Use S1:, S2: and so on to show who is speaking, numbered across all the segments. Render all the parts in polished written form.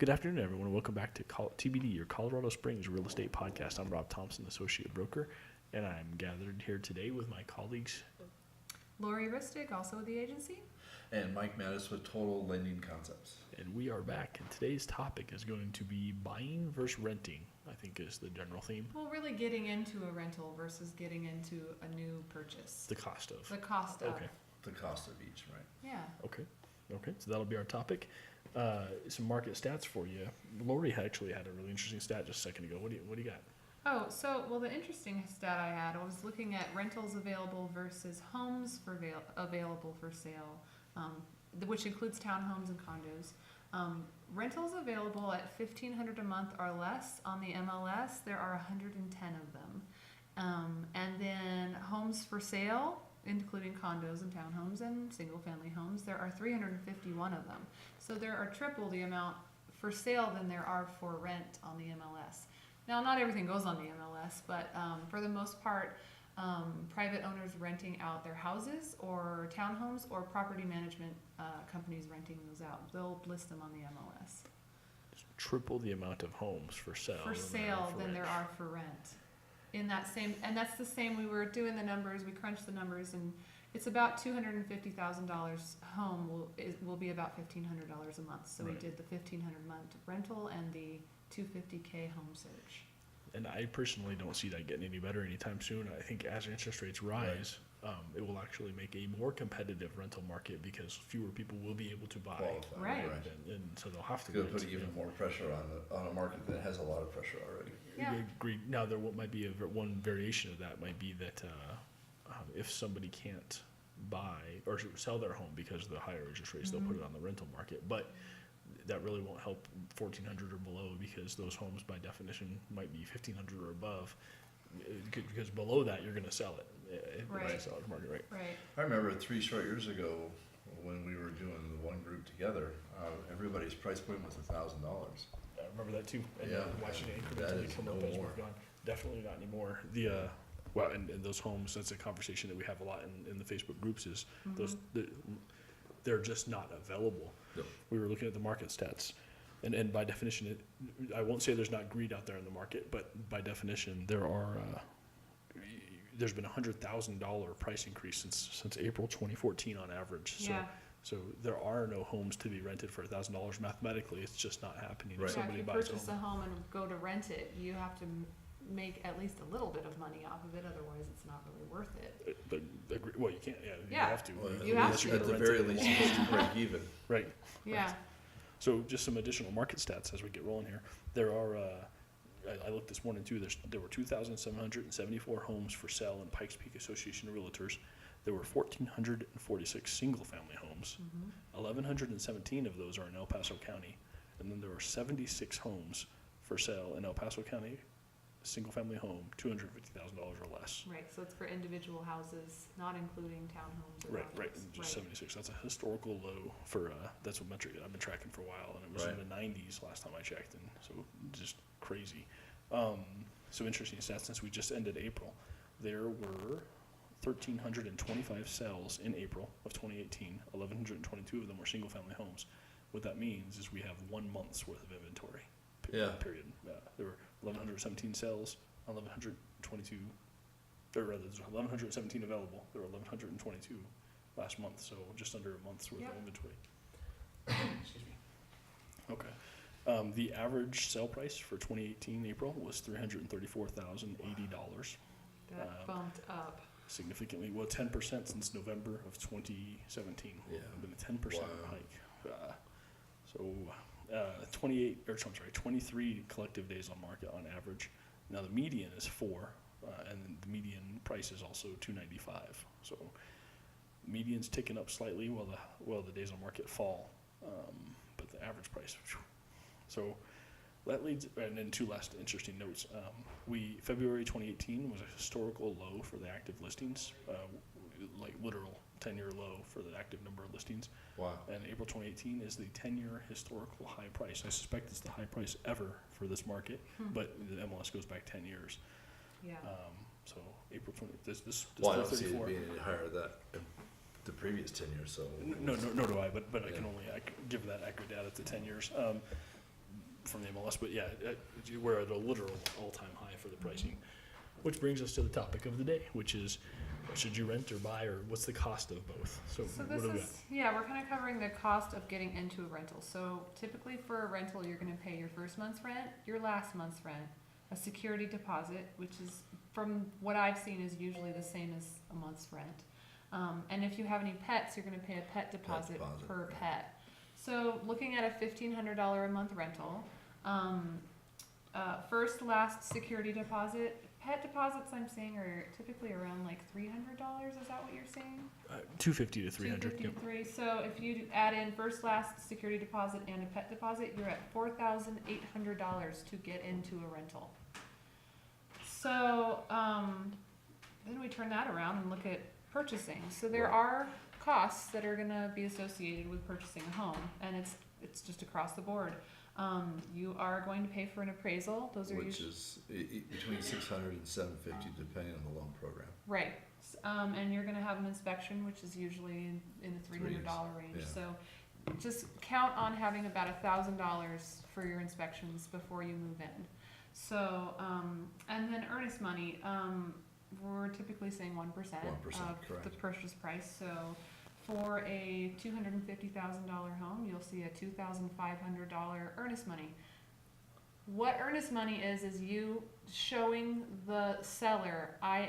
S1: Good afternoon, everyone, and welcome back to TBD, your Colorado Springs real estate podcast. I'm Rob Thompson, associate broker, and I'm gathered here today with my colleagues.
S2: Lori Ristig, also with the agency.
S3: And Mike Mattis with Total Lending Concepts.
S1: And we are back, and today's topic is going to be buying versus renting, I think is the general theme.
S2: Well, really getting into a rental versus getting into a new purchase.
S1: The cost of.
S2: The cost of.
S1: Okay.
S3: The cost of each, right?
S2: Yeah.
S1: Okay, so that'll be our topic. Some market stats for you. Lori actually had a really interesting stat just a second ago. What do you got?
S2: Oh, well, the interesting stat I had, I was looking at rentals available versus homes available for sale, which includes townhomes and condos. Rentals available at $1,500 a month or less on the MLS, there are 110 of them. And then homes for sale, including condos and townhomes and single-family homes, there are 351 of them. So there are triple the amount for sale than there are for rent on the MLS. Now, not everything goes on the MLS, but for the most part, private owners renting out their houses or townhomes, or property management companies renting those out. They'll list them on the MLS.
S1: Triple the amount of homes for sale.
S2: Than there are for rent. In that same, and that's the same. We were doing the numbers. We crunched the numbers, and it's about $250,000 home will be about $1,500 a month. So
S1: Right.
S2: we did the $1,500 month rental and the $250K home search.
S1: And I personally don't see that getting any better anytime soon. I think as interest rates rise, it will actually make a more competitive rental market because fewer people will be able to buy.
S3: Qualify,
S2: Right.
S1: And so they'll have to
S3: It's going to
S1: rent.
S3: put even more pressure on a market that has a lot of pressure already.
S2: Yeah.
S1: Agreed. Now, there might be one variation of that might be that if somebody can't buy or sell their home because of the higher interest rates, they'll put it on the rental market. But that really won't help 1,400 or below because those homes, by definition, might be 1,500 or above. Because below that, you're going to sell it.
S2: Right.
S1: It's a seller's market, right?
S2: Right.
S3: I remember 3 short years ago when we were doing the one group together, everybody's price point was $1,000.
S1: I remember that too. And
S3: Yeah,
S1: watching it
S3: that
S1: incrementally
S3: is
S1: come up
S3: no
S1: as
S3: more.
S1: we've gone. Definitely not anymore. And those homes, that's a conversation that we have a lot in the Facebook groups is they're just not available.
S3: Yep.
S1: We were looking at the market stats. And by definition, I won't say there's not greed out there in the market, but by definition, there's been $100,000 price increase since April 2014 on average.
S2: Yeah.
S1: So there are no homes to be rented for $1,000 mathematically. It's just not happening.
S3: Right.
S1: If
S2: Yeah, if
S1: somebody
S2: you
S1: buys
S2: purchase a home and go to rent it, you have to make at least a little bit of money off of it. Otherwise, it's not really worth it.
S1: Well, you can't. Yeah, you
S2: Yeah.
S1: have to.
S3: Well,
S2: You have
S1: unless
S2: to.
S1: you're
S3: At
S1: gonna
S3: the
S1: rent
S3: very
S1: it.
S3: least, you have to break even.
S1: Right.
S2: Yeah.
S1: So just some additional market stats as we get rolling here. There are, I looked this morning too, there were 2,774 homes for sale in Pikes Peak Association of Realtors. There were 1,446 single-family homes. 1,117 of those are in El Paso County. And then there were 76 homes for sale in El Paso County, single-family home, $250,000 or less.
S2: Right. So it's for individual houses, not including townhomes or
S1: Right,
S2: condos.
S1: just 76. That's a historical low for, that's a metric that I've been tracking for a while, and it was in the 90s last time I checked, and so just crazy. So interesting stats, since we just ended April, there were 1,325 sales in April of 2018. 1,122 of them were single-family homes. What that means is we have 1 month's worth of inventory. Period. There were 1,117 sales, 1,122, or rather, there's 1,117 available. There were 1,122 last month, so just under a month's worth of inventory. Excuse me. Okay. The average sale price for 2018 April was $334,080.
S2: That bumped up.
S1: Significantly, 10% since November of 2017.
S3: Yeah.
S1: Been a 10%
S3: Wow.
S1: hike. 23 collective days on market on average. Now the median is 4, and the median price is also $295. So median's ticking up slightly while the days on market fall, but the average price. So that leads, and then 2 last interesting notes. February 2018 was a historical low for the active listings, like literal 10-year low for the active number of listings.
S3: Wow.
S1: And April 2018 is the 10-year historical high price. I suspect it's the high price ever for this market, but the MLS goes back 10 years.
S2: Yeah.
S1: So April 20, this
S3: Well, I don't see it
S1: 34.
S3: being any higher than the previous 10 years, so.
S1: No, do I, but I can only give that accurate data to 10 years. from the MLS, but yeah, we're at a literal all-time high for the pricing. Which brings us to the topic of the day, which is, should you rent or buy, or what's the cost of both? So
S2: So
S1: what
S2: this
S1: do we got?
S2: is, yeah, we're kind of covering the cost of getting into a rental. So typically for a rental, you're going to pay your first month's rent, your last month's rent, a security deposit, which is, from what I've seen, is usually the same as a month's rent. And if you have any pets, you're going to pay a pet deposit per
S3: right.
S2: pet. So looking at a $1,500 a month rental, first, last security deposit. Pet deposits, I'm saying, are typically around like $300. Is that what you're saying?
S1: 250 to 300.
S2: 253. So if you add in first, last security deposit and a pet deposit, you're at $4,800 to get into a rental. So then we turn that around and look at purchasing. So there
S3: Right.
S2: are costs that are going to be associated with purchasing a home, and it's just across the board. You are going to pay for an appraisal. Those are
S3: Which
S2: usually
S3: is between 600 and 750, depending on the loan program.
S2: right. And you're going to have an inspection, which is usually in the $300 range.
S3: yeah.
S2: So just count on having about $1,000 for your inspections before you move in. So, and then earnest money, we're typically saying 1%
S3: 1%,
S2: of
S3: correct.
S2: the purchase price. So for a $250,000 home, you'll see a $2,500 earnest money. What earnest money is you showing the seller, I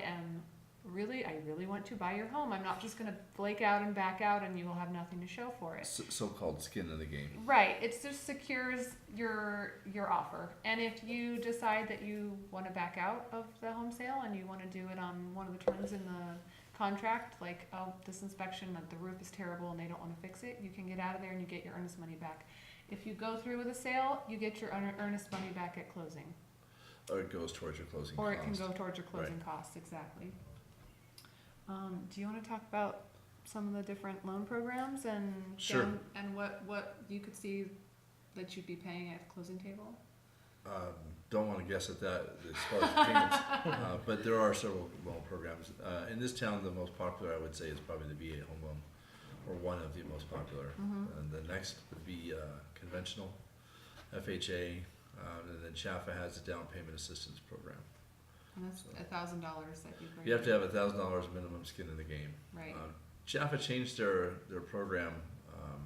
S2: really want to buy your home. I'm not just going to flake out and back out and you will have nothing to show for it.
S3: So-called skin in the game.
S2: Right. It just secures your offer. And if you decide that you want to back out of the home sale and you want to do it on one of the terms in the contract, like, oh, this inspection, the roof is terrible and they don't want to fix it, you can get out of there and you get your earnest money back. If you go through with a sale, you get your earnest money back at closing.
S3: Or it goes towards your closing
S2: Or
S3: cost.
S2: it can go towards your closing costs, exactly. Do you want to talk about some of the different loan programs and
S3: Sure.
S2: and what you could see that you'd be paying at the closing table?
S3: Don't want to guess at that as far as payments, but there are several loan programs. In this town, the most popular I would say is probably the VA home loan, or one of the most popular. And the next would be conventional, FHA, and then CHAFA has a down payment assistance program.
S2: And that's $1,000 that you bring.
S3: You have to have $1,000 minimum skin in the game.
S2: Right.
S3: CHAFA changed their program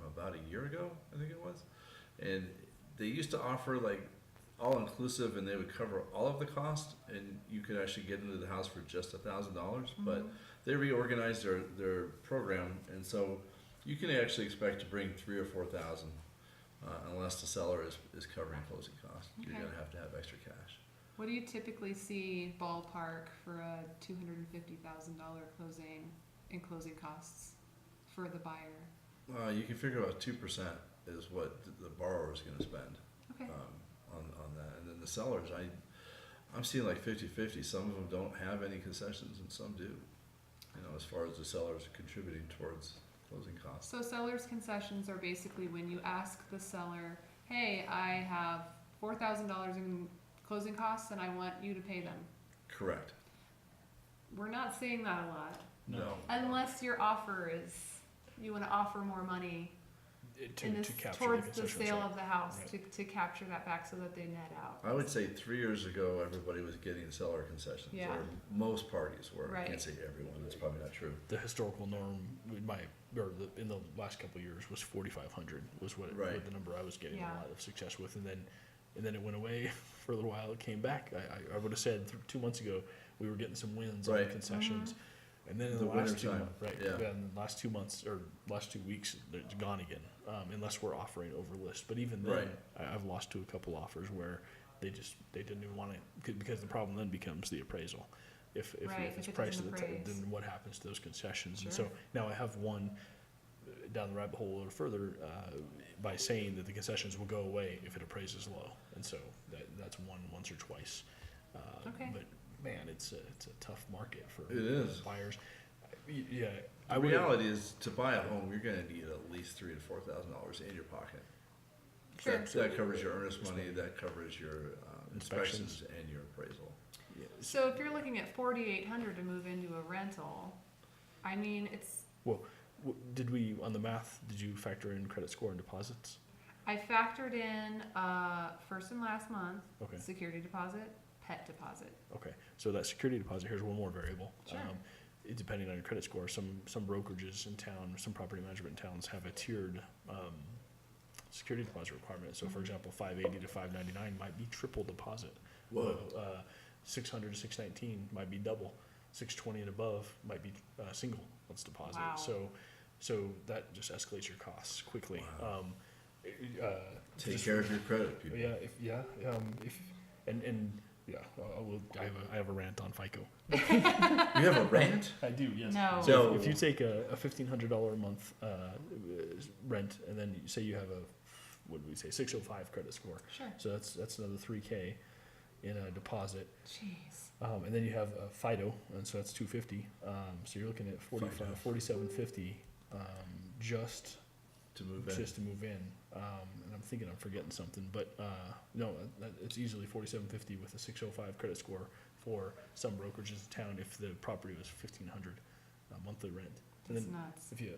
S3: about a year ago, I think it was, and they used to offer like all inclusive, and they would cover all of the cost, and you could actually get into the house for just $1,000. But they reorganized their program, and so you can actually expect to bring $3,000 or $4,000 unless the seller is covering closing costs.
S2: Okay.
S3: You're gonna have to have extra cash.
S2: What do you typically see ballpark for a $250,000 closing costs for the buyer?
S3: You can figure about 2% is what the borrower is going to spend
S2: Okay.
S3: on that, and then the sellers, I'm seeing like 50-50. Some of them don't have any concessions, and some do. You know, as far as the sellers contributing towards closing costs.
S2: So seller's concessions are basically when you ask the seller, hey, I have $4,000 in closing costs and I want you to pay them.
S3: Correct.
S2: We're not seeing that a lot.
S3: No.
S2: Unless your offer is, you want to offer more money
S1: To capture
S2: towards
S1: the
S2: the
S1: concessions,
S2: sale
S1: right.
S2: of the house
S1: Right.
S2: to capture that back so that they net out.
S3: I would say 3 years ago, everybody was getting seller concessions,
S2: Yeah.
S3: or most parties were. I
S2: Right.
S3: can't say everyone. That's probably not true.
S1: The historical norm in the last couple of years was 4,500 was what
S3: Right.
S1: the number I was getting
S2: Yeah.
S1: a lot of success with, and then it went away for a little while. It came back. I would have said 2 months ago we were getting some wins on
S3: Right.
S1: the concessions, and then in
S3: The
S1: the last
S3: winter
S1: 2
S3: time,
S1: months, right?
S3: yeah.
S1: In the last 2 months or last 2 weeks, it's gone again, unless we're offering over list. But even then,
S3: Right.
S1: I've lost to a couple offers where they didn't even want it, because the problem then becomes the appraisal. If
S2: Right,
S1: it's
S2: if it
S1: priced
S2: doesn't
S1: at the
S2: appraise.
S1: then what happens to those concessions? And
S2: Sure.
S1: so now I have one down the rabbit hole a little further by saying that the concessions will go away if it appraises low, and so that's once or twice.
S2: Okay.
S1: But man, it's a tough market for
S3: It is.
S1: buyers. Yeah,
S3: The reality is, to buy a home, you're going to need at least $3,000 to $4,000 in your pocket.
S2: Sure.
S3: That covers your earnest money, that covers your inspections and your appraisal.
S2: So if you're looking at $4,800 to move into a rental, I mean, it's,
S1: Did we on the math? Did you factor in credit score and deposits?
S2: I factored in first and last month,
S1: Okay.
S2: security deposit, pet deposit.
S1: Okay, so that security deposit, here's one more variable.
S2: Sure.
S1: Depending on your credit score, some brokerages in town, some property management towns have a tiered security deposit requirement. So for
S2: Mhm.
S1: example, 580 to 599 might be triple deposit.
S3: Whoa.
S1: 600 to 619 might be double. 620 and above might be single, let's deposit.
S2: Wow.
S1: So that just escalates your costs quickly.
S3: Wow. Take
S1: Just-
S3: care of your credit, people.
S1: Yeah, if yeah, I have a rant on FICO.
S3: You have a rant?
S1: I do, yes.
S2: No.
S1: So if you take a $1,500 a month rent, and then you say you have a, what do we say, 605 credit score.
S2: Sure.
S1: So that's another $3K in a deposit.
S2: Jeez.
S1: And then you have a FIDO, and so that's $250. So you're looking at
S3: FIDO.
S1: $4,750 just
S3: To move in.
S1: to move in. And I'm thinking I'm forgetting something, but no, it's easily $4,750 with a 605 credit score for some brokerages in town if the property was $1,500 monthly rent. And
S2: That's
S1: then
S2: nuts.
S1: if you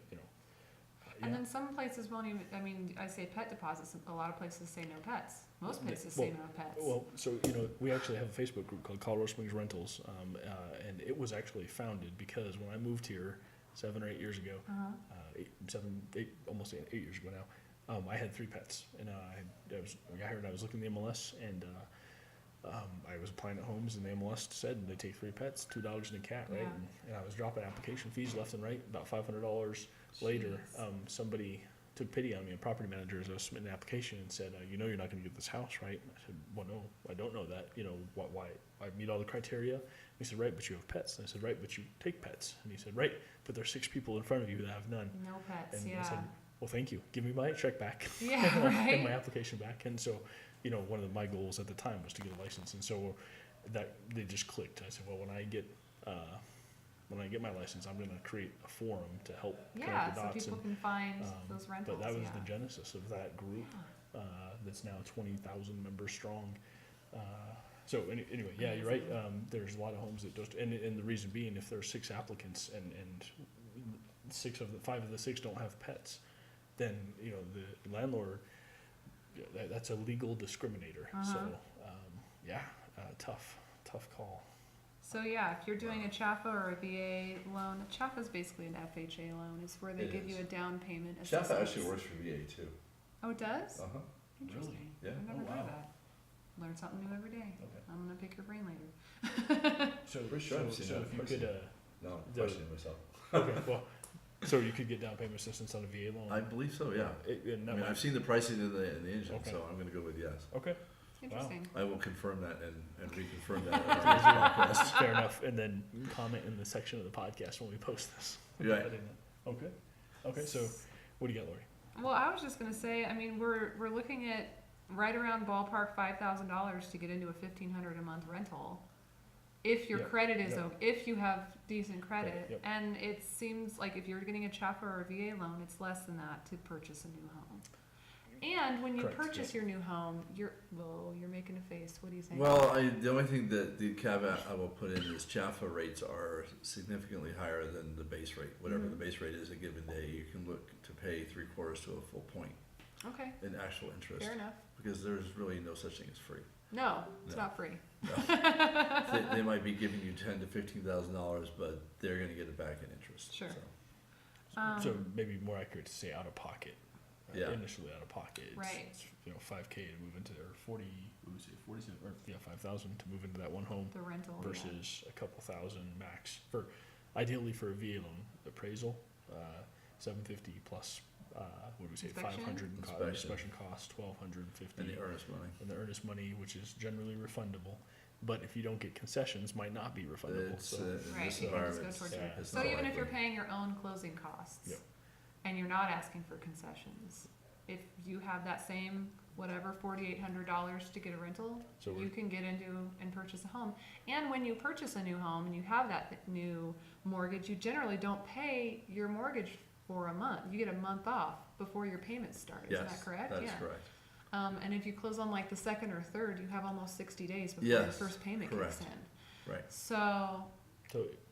S2: And then some places won't even, I mean, I say pet deposits, a lot of places say no pets. Most
S1: Yeah,
S2: places
S1: well-
S2: say no pets.
S1: Well, so, we actually have a Facebook group called Colorado Springs Rentals, and it was actually founded because when I moved here 7 or 8 years ago,
S2: Uh-huh.
S1: almost 8 years ago now, I had 3 pets, and I heard I was looking at the MLS, and I was applying at homes, and the MLS said they take 3 pets, $2 and a cat, right?
S2: Yeah.
S1: And I was dropping application fees left and right. About $500 later,
S2: Jeez.
S1: Somebody took pity on me, a property manager, as I was submitting an application, and said, you're not going to get this house, right? I said, well, no, I don't know that. Why? I meet all the criteria. He said, right, but you have pets. And I said, right, but you take pets. And he said, right, but there's 6 people in front of you that have none.
S2: No pets,
S1: And
S2: yeah.
S1: I said, well, thank you. Give me my check back.
S2: Yeah,
S1: And my
S2: right?
S1: application back. And so, one of my goals at the time was to get a license. And so that they just clicked. I said, well, when I get my license, I'm going to create a forum to help
S2: Yeah,
S1: connect the
S2: so
S1: dots.
S2: people can find
S1: um,
S2: those rentals,
S1: But that was
S2: yeah.
S1: the genesis of that group that's now 20,000 members strong. So anyway, yeah, you're right. There's a lot of homes that just, and the reason being, if there's 6 applicants and 5 of the 6 don't have pets, then the landlord, that's a legal discriminator.
S2: Uh-huh.
S1: So tough call.
S2: So yeah, if you're doing a CHAFA or a VA loan, a CHAFA is basically an FHA loan. It's where they
S3: It
S2: give
S3: is.
S2: you a down payment
S3: Shafa
S2: assistance.
S3: actually works for VA too.
S2: Oh, it does?
S3: Uh-huh.
S2: Interesting.
S3: Yeah.
S2: I've never
S1: Oh,
S2: heard
S1: wow.
S2: of that. Learn something new every day.
S1: Okay.
S2: I'm gonna pick your brain later.
S1: So
S3: Pretty sure I've seen
S1: so
S3: that
S1: if you
S3: person.
S1: could,
S3: No, I'm
S1: The-
S3: questioning myself.
S1: okay, well, so you could get down payment assistance on a VA loan.
S3: I believe so, yeah.
S1: And
S3: I
S1: that
S3: mean,
S1: might-
S3: I've seen the pricing in the engine,
S1: Okay.
S3: so I'm gonna go with yes.
S1: Okay.
S2: Interesting.
S3: I will confirm that and reconfirm that at our next podcast.
S1: Fair enough. And then comment in the section of the podcast when we post this.
S3: Right.
S1: Okay. Okay. So, what do you got, Lori?
S2: Well, I was just gonna say, I mean, we're looking at right around ballpark $5,000 to get into a $1,500 a month rental. If your
S1: Yep,
S2: credit is
S1: yep.
S2: if you have decent credit,
S1: Yep.
S2: and it seems like if you're getting a CHAFA or a VA loan, it's less than that to purchase a new home. And when you
S1: Correct,
S2: purchase your new home, you're making a face. What do you think?
S3: Well, the only thing that the caveat I will put in is Jaffa rates are significantly higher than the base rate. Whatever
S2: Mhm.
S3: the base rate is a given day, you can look to pay 3/4 to a full point
S2: Okay,
S3: in actual interest,
S2: fair enough.
S3: because there's really no such thing as free.
S2: No, it's
S3: No.
S2: not free.
S3: They might be giving you $10,000 to $15,000, but they're going to get it back in interest.
S2: Sure.
S3: So.
S1: So maybe more accurate to say out of pocket.
S3: Yeah.
S1: Initially out of pocket. It's,
S2: Right.
S1: It's, 5K to move into, or 40. What would we say? 47 or 5,000 to move into that one home
S2: The rental
S1: versus a couple thousand max for, ideally for a VA loan appraisal, 750 plus. What do we say?
S2: Inspection?
S1: 500 in
S3: Inspection.
S1: inspection costs, 1,250.
S3: And the earnest money.
S1: And the earnest money, which is generally refundable, but if you don't get concessions, might not be refundable.
S3: It's,
S1: So
S3: in
S2: Right,
S3: this
S2: you can just go
S3: environment,
S2: towards
S1: yeah,
S2: your.
S3: it's
S2: So
S3: not
S2: even if you're
S3: likely.
S2: paying your own closing costs,
S1: Yep.
S2: and you're not asking for concessions, if you have that same whatever $4,800 to get a rental,
S1: So
S2: you can get into and purchase a home. And when you purchase a new home and you have that new mortgage, you generally don't pay your mortgage for a month. You get a month off before your payments start. Is
S3: Yes,
S2: that correct?
S3: that's
S2: Yeah.
S3: correct.
S2: And if you close on like the second or third, you have almost 60 days before your
S3: Yes,
S2: first payment kicks
S3: correct.
S2: in.
S3: Right.
S2: So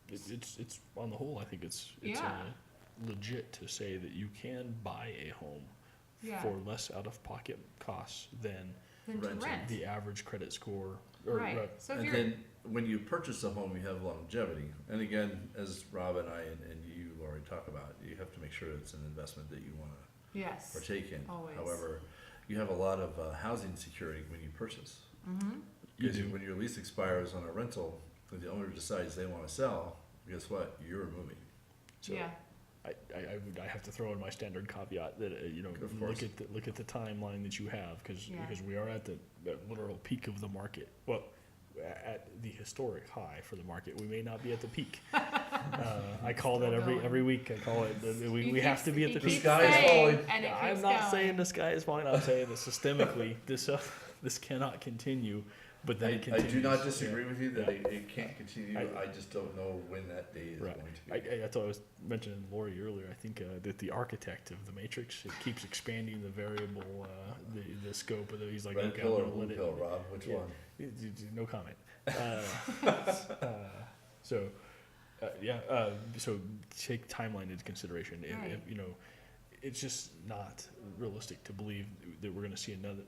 S1: it's on the whole, I think it's
S2: Yeah.
S1: legit to say that you can buy a home
S2: Yeah.
S1: for less out-of-pocket costs than
S2: Then to
S3: renting.
S2: rent.
S1: the average credit score. Or,
S2: Right. So if
S3: And
S2: you're,
S3: then when you purchase a home, you have longevity. And again, as Rob and I and you already talk about, you have to make sure it's an investment that you want to
S2: yes.
S3: partake in.
S2: Always.
S3: However, you have a lot of housing security when you purchase.
S2: Mm-hmm.
S1: You
S3: Because
S1: do.
S3: when your lease expires on a rental, and the owner decides they want to sell, guess what? You're moving.
S1: So
S2: Yeah.
S1: I have to throw in my standard caveat that
S3: Of course.
S1: look at the timeline that you have because
S2: Yeah.
S1: we are at the literal peak of the market. Well, at the historic high for the market. We may not be at the peak. I call that
S2: Still going.
S1: every week. I call it we have to be at the
S3: The
S1: peak.
S3: sky is falling.
S2: And it
S1: I'm
S2: keeps
S1: not
S2: going.
S1: saying the sky is falling. I'm saying that systemically this cannot continue. But then
S3: I
S1: it continues.
S3: do not disagree
S1: Yeah.
S3: with you that
S1: Yeah.
S3: it can't continue.
S1: I-
S3: I just don't know when that day is
S1: Right.
S3: going to be.
S1: I thought I was mentioning Lori earlier. I think that the architect of the Matrix it keeps expanding the variable, the scope of the. He's like,
S3: Red
S1: okay,
S3: pill
S1: I'm
S3: or
S1: gonna
S3: blue
S1: let
S3: pill,
S1: it.
S3: Rob? Which
S1: Yeah.
S3: one?
S1: No comment. So, so take timeline into consideration.
S2: Right.
S1: If, it's just not realistic to believe that we're going to see another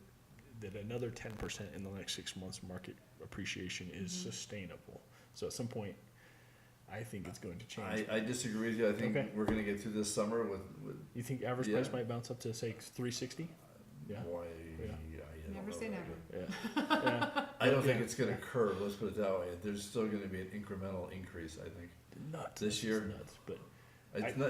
S1: 10% in the next 6 months market appreciation is
S2: Mhm.
S1: sustainable. So at some point, I think it's going to change.
S3: I disagree with you. I think
S1: Okay.
S3: we're going to get through this summer with
S1: You think average
S3: Yeah.
S1: price might bounce up to say 360? Yeah.
S3: boy.
S1: Yeah.
S3: I don't
S2: Never
S3: know
S2: say
S3: about
S2: never.
S3: that.
S1: Yeah.
S3: I don't think
S1: Yeah.
S3: it's going to curve. Let's put it that way. There's still going to be an incremental increase. I think
S1: Nuts.
S3: This
S1: It's
S3: year?
S1: nuts. But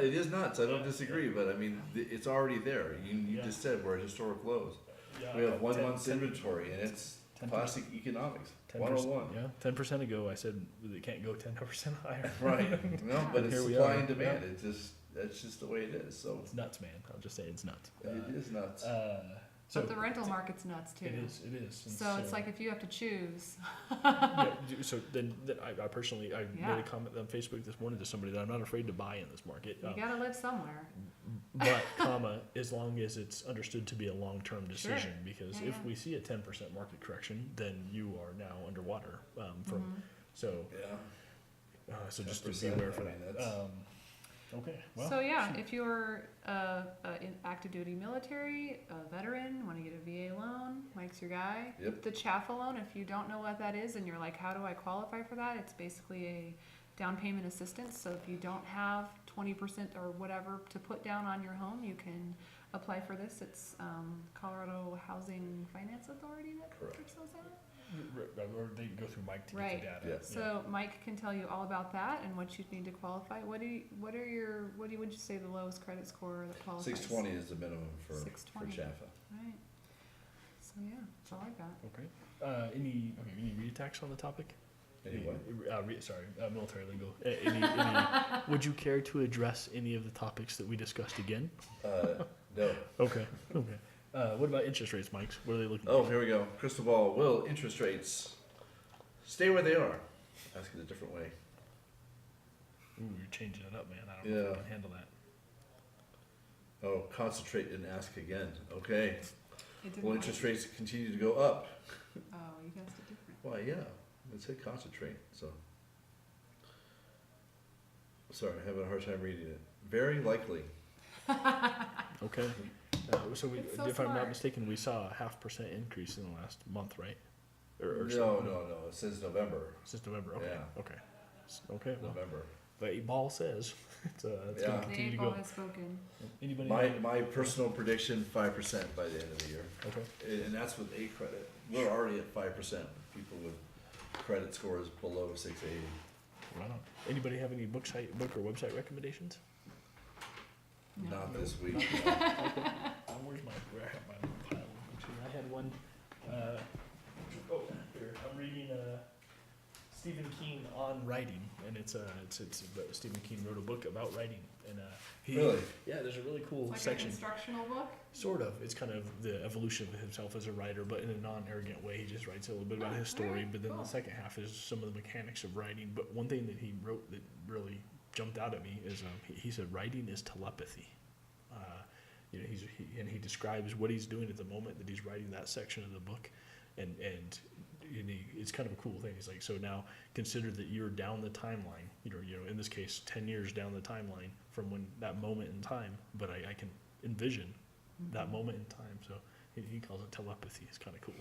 S3: it is nuts. I don't
S1: Yeah.
S3: disagree, but I mean, it's already there. You
S1: Yeah.
S3: just said we're at historic lows.
S1: yeah,
S3: We have 1
S1: 10
S3: month's inventory, and it's
S1: 10%.
S3: classic economics.
S1: 10%,
S3: 101.
S1: yeah, 10% ago I said it can't go 10% higher.
S3: Right. No, but it's
S1: Here we
S3: supply
S1: are.
S3: and demand.
S1: Yeah.
S3: That's just the way it is. So
S1: It's nuts, man. I'll just say it's nuts.
S3: it is nuts.
S1: So
S2: But the rental market's nuts too.
S1: It is. It is. And
S2: So it's like if you have to choose.
S1: so then I personally I
S2: Yeah.
S1: made a comment on Facebook this morning to somebody that I'm not afraid to buy in this market.
S2: You gotta live somewhere.
S1: But as long as it's understood to be a long-term decision, because
S2: Yeah,
S1: if
S2: yeah.
S1: we see a 10% market correction, then you are now underwater. From
S2: Mhm.
S1: so
S3: Yeah.
S1: so just to be
S3: 10%,
S1: aware for
S3: I
S1: that.
S3: mean, that's-
S1: Okay. Well.
S2: So yeah, if you're in active duty military, a veteran, want to get a VA loan, Mike's your guy.
S3: Yep.
S2: The CHAFA loan, if you don't know what that is and you're like, how do I qualify for that? It's basically a down payment assistance. So if you don't have 20% or whatever to put down on your home, you can apply for this. It's Colorado Housing Finance Authority that
S3: Correct.
S2: puts those out.
S1: Or they go through Mike to
S2: Right.
S1: get the data.
S3: Yeah.
S2: So Mike can tell you all about that and what you need to qualify. Would you say the lowest credit score that qualifies?
S3: 620 is the minimum for
S2: 620.
S3: Jaffa.
S2: Right. So yeah, that's all I got.
S1: Okay. Any read attacks on the topic?
S3: Anyway,
S1: Military legal. Would you care to address any of the topics that we discussed again?
S3: no.
S1: Okay. What about interest rates, Mike? What are they looking
S3: Oh, here we go. Crystal ball. Will interest rates stay where they are? Ask it a different way.
S1: Ooh, you're changing it up, man. I don't know if
S3: Yeah.
S1: I can handle that.
S3: Oh, concentrate and ask again. Okay.
S2: It didn't
S3: Will
S2: work.
S3: interest rates continue to go up?
S2: Oh, you guys did different.
S3: Why, yeah. It said concentrate, so. Sorry, I'm having a hard time reading it. Very likely.
S1: Okay. So
S2: It's so
S1: if I'm not
S2: smart.
S1: mistaken, we saw a 0.5% increase in the last month, right? Or
S3: No. It says November.
S1: Since November. Okay.
S3: Yeah.
S1: Okay. Okay. Well,
S3: November.
S1: the 8 ball says it's
S3: Yeah.
S1: going to
S2: The
S1: continue to
S2: 8 ball
S1: go.
S2: has spoken.
S1: Anybody?
S3: My personal prediction, 5% by the end of the year.
S1: Okay.
S3: And that's with A credit. We're already at 5%. People with credit scores below 680.
S1: Right on. Anybody have any book or website recommendations?
S2: No.
S3: Not this week.
S1: Where I have my pile of books here. I had one. Here I'm reading Stephen King on writing, and it's Stephen King wrote a book about writing, and
S3: Really?
S1: yeah, there's a really cool
S2: Like
S1: section.
S2: an instructional book?
S1: Sort of. It's kind of the evolution of himself as a writer, but in a non-arrogant way. He just writes a little bit about his story,
S2: alright,
S1: but then
S2: cool.
S1: the second half is some of the mechanics of writing. But one thing that he wrote that really jumped out at me is he said writing is telepathy. He describes what he's doing at the moment that he's writing that section of the book, and it's kind of a cool thing. He's like, so now consider that you're down the timeline. In this case, 10 years down the timeline from when that moment in time. But I can envision that moment in time. So he calls it telepathy. It's kind of cool.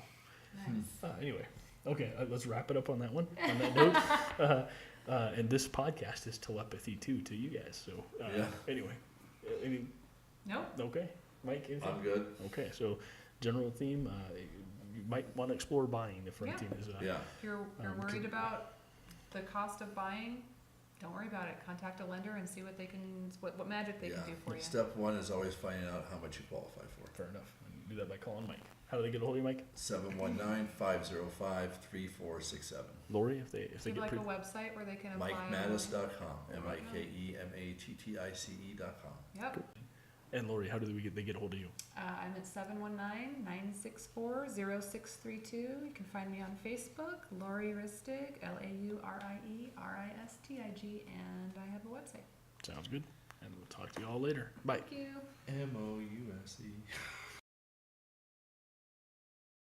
S2: Nice.
S1: Anyway, okay, let's wrap it up on that one. On that note, and this podcast is telepathy too to you guys. So anyway, any
S2: Nope.
S1: okay, Mike? Anything?
S3: I'm good.
S1: Okay, so general theme. You might want to explore buying if renting is.
S3: Yeah.
S2: If you're worried about the cost of buying, don't worry about it. Contact a lender and see what magic they can do for you.
S3: Step one is always finding out how much you qualify for.
S1: Fair enough. And you do that by calling Mike. How do they get a hold of you, Mike?
S3: 719-505-3467.
S1: Lori, if they
S2: Do you
S1: get
S2: have like a website where they can apply?
S3: MikeMattis.com. MikeMattis.com.
S2: Yep.
S1: And Lori, how do they get a hold of you?
S2: I'm at 719-964-0632. You can find me on Facebook, Lori Ristig, LaurieRistig, and I have a website.
S1: Sounds good. And we'll talk to you all later. Bye.
S2: Thank you.
S3: MOUSE.